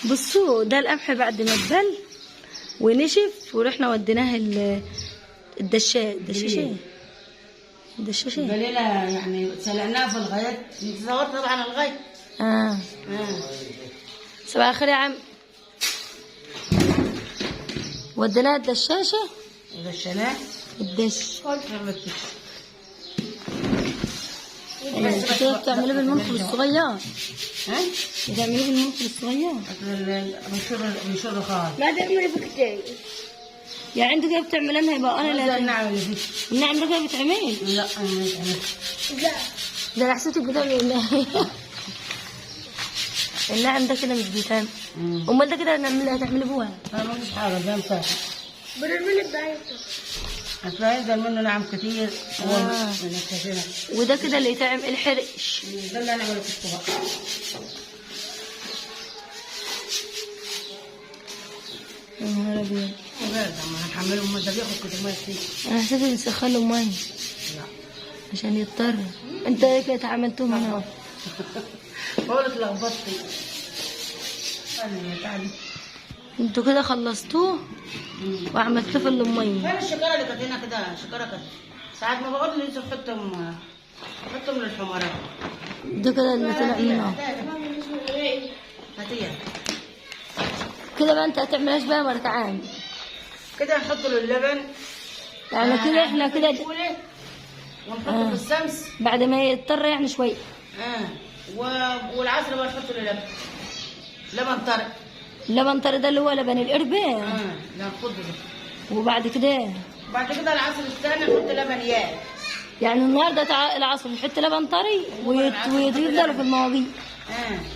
بصوا ده القمح بعد ما اتبل ونشف ورحنا وديناه الدشاشة بليلة يعني سلقناها في الغايات. تصورت طبعا الغاية. صباح الخير يا عم. وديناها الدشاشة. غشناه الدش كده بتعملوه بالمنخل الصغير. بتعملوه بالمنخل الصغير. بنشر خالص. لا تعملي بكتير. يعني انتوا كده بتعملوا لنا يبقى انا لا النعم اللي فيه. النعم ده كده بتعمل؟ لا انا ما بعملش. لا ده انا حسيتك بتعمل النعم ده كده مش بيتعمل. امال ده كده هتعملي بوها؟ انا ما فيش حاجه ده مساحه. برمي الدايت. هتلاقي منه نعم كتير. وده كده اللي يتعمل الحرش. ده اللي انا عمله في الطبق. يا نهار ابيض. لما هنحمله ده بياخد كتير ميه كتير. انا حسيت بنسخن له ميه. لا عشان يضطر. انت كده عملتهم هنا اهو. بقول لك لخبطتي. تعالي. انتوا كده خلصتوه وعملتوه في الميه. فين الشجره اللي كانت هنا كده؟ الشجره كانت ساعات ما بقول لي يوسف حطهم للحمراء. ده كده اللي طلع منه. هاتيها. كده بقى انت هتعملهاش بقى مرتعان. كده نحط له اللبن. يعني كده احنا كده ونحطه في الشمس بعد ما يضطر يعني شويه. والعصر بقى نحط له لبن طري. اللبن طري ده اللي هو لبن القربة. لا خده ده. وبعد كده العصر الثاني نحط لبن ياب. يعني النهارده العصر نحط لبن طري ويفضلوا في المواضيع.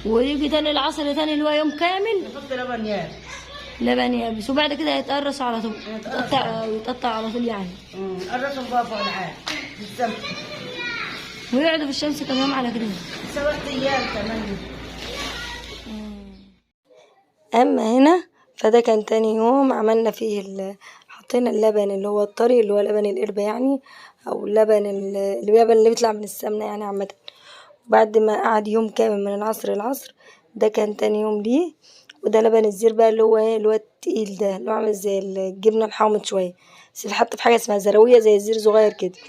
ويجي تاني العصر تاني اللي هو يوم كامل نحط لبن ياب. لبن يابس. وبعد كده يتقرص على طول. يتقطع على طول يعني. قرصهم بقى فوق العاد بالسمك. ويقعدوا في الشمس كم يوم على كده. 7 ايام كمان. اما هنا فده كان تاني يوم عملنا فيه حطينا اللبن اللي هو الطري اللي هو لبن القربة يعني، او اللبن اللي بيطلع من السمنة يعني عامة. وبعد ما قعد يوم كامل من العصر للعصر ده كان تاني يوم ليه. وده لبن الزير بقى اللي هو التقيل ده اللي هو عامل زي الجبنة الحامض شوية، بس بيتحط في حاجة اسمها زراوية زي الزير صغير كده.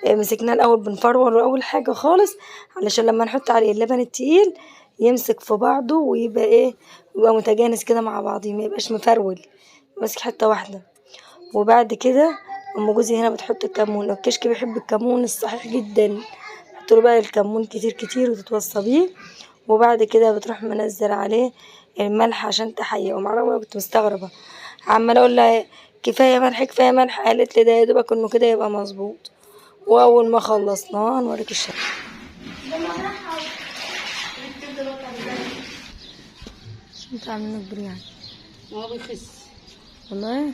مسكناه الأول بنفرول أول حاجة خالص علشان لما نحط عليه اللبن التقيل يمسك في بعضه ويبقى يبقى متجانس كده مع بعضه، ما يبقاش مفرول، ماسك حتة واحدة. وبعد كده ام جوزي هنا بتحط الكمون. الكشك بيحب الكمون الصحيح جدا، تحط له بقى الكمون كتير كتير وتتوصى بيه. وبعد كده بتروح منزل عليه الملح عشان تحيقه. معرفة انا كنت مستغربة عمالة اقول لها كفاية ملح كفاية ملح، قالت لي ده يا دوبك انه كده يبقى مظبوط. واول ما خلصناه نوريك الشكل. شو انت عاملين كبير يعني؟ ما بيخس والله. ما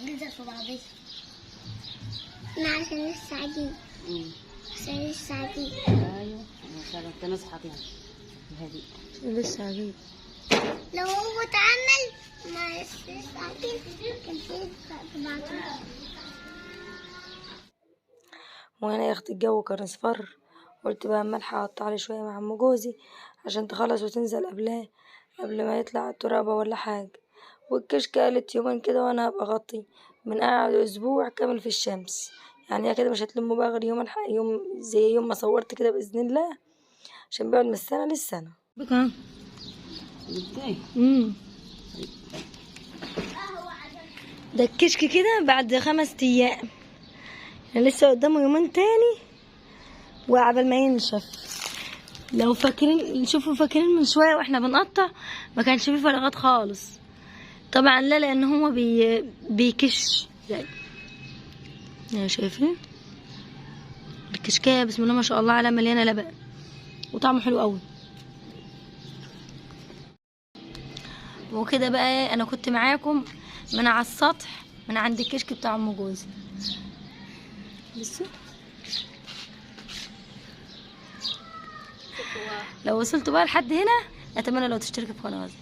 بيخس. في بعضي. انا عشان لسه عادي. عشان لسه عادي. ايوه انا كنت نصحى يعني هذه لسه عجيب. لو هو اتعمل ما لسه عادي كان في بعضي. وانا يا اختي الجو كان اصفر، قلت بقى اما الحق اقطع عليه شويه مع ام جوزي عشان تخلص وتنزل قبل ما يطلع الترابه ولا حاجه. والكشك قالت يومين كده وانا هبقى اغطي من قاعد اسبوع كامل في الشمس. يعني هي كده مش هتلمه بقى غير يوم زي يوم ما صورت كده باذن الله، عشان بيقعد من السنه للسنه. بكام؟ ده الكشك كده بعد 5 ايام، يعني لسه قدامه يومين تاني وعبال ما ينشف. لو فاكرين فاكرين من شويه واحنا بنقطع ما كانش فيه فراغات خالص طبعا. لا لان هو بيكش يعني شايفين الكشكايه بسم الله ما شاء الله على مليانه لبن وطعمه حلو قوي. وكده بقى انا كنت معاكم من على السطح من عند الكشك بتاع ام جوزي. بصوا لو وصلتوا بقى لحد هنا اتمنى لو تشتركوا في قناتي.